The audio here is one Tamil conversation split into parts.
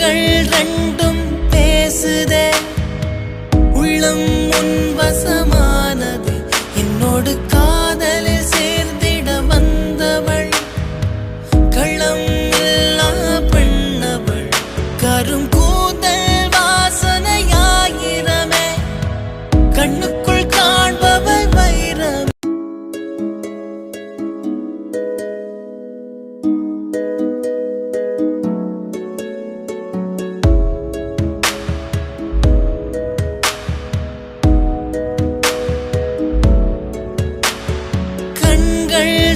கண்கள் ரெண்டும் பேசுதே, உள்ளம் உன் வசமானது. என்னோடு காதலில் சேர்ந்திட வந்தவள், களம் இல்லா பெண்ணவள். கரும் கூந்தல் வாசனையாயிரமே, கண்ணுக்குள் காண்பவள் வைரம்.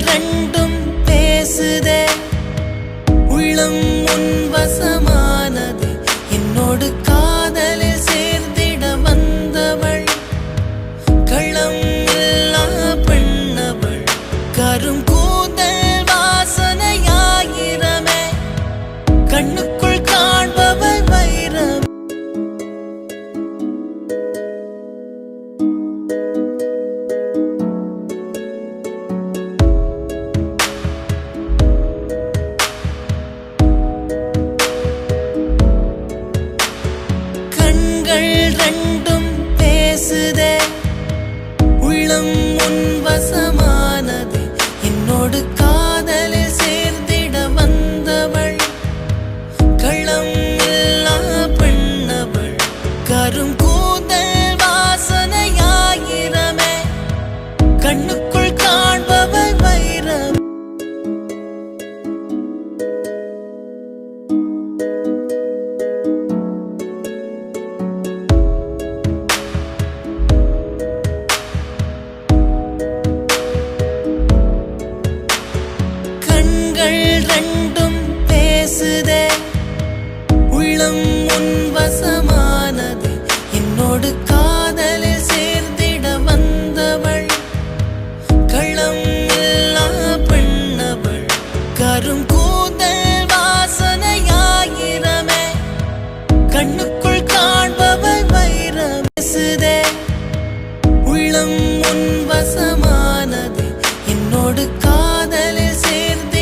ரெண்டும் பேசுதே, உள்ளம் உன் வசமானது. என்னோடு காதலில் சேர்ந்திட வந்தவள், களம் இல்லா பெண்ணவள். கரும் கூந்தல் வாசனையாயிரமே, கண்ணுக்குள் காண்பவள் வைரம். ரெண்டும் பேசுதே, உள்ளம் உன் வசமானது. என்னோடு காதலில் சேர்ந்திட வந்தவள், களம் இல்லா பெண்ணவள். கரும் கூந்தல் வாசனையாயிரமே, கண்ணுக்குள் காண்பவள் வைரம். ரெண்டும் பேசுதே, உள்ளம் உன் வசமானது. என்னோடு காதலில் சேர்ந்திட வந்தவள், களம் இல்லா பெண்ணவள். கரும் கூந்தல் வாசனையாயிரமே, கண்ணுக்குள் காண்பவள் வைரம். பேசுதே, உள்ளம் உன் வசமானது. என்னோடு காதலில் சேர்ந்து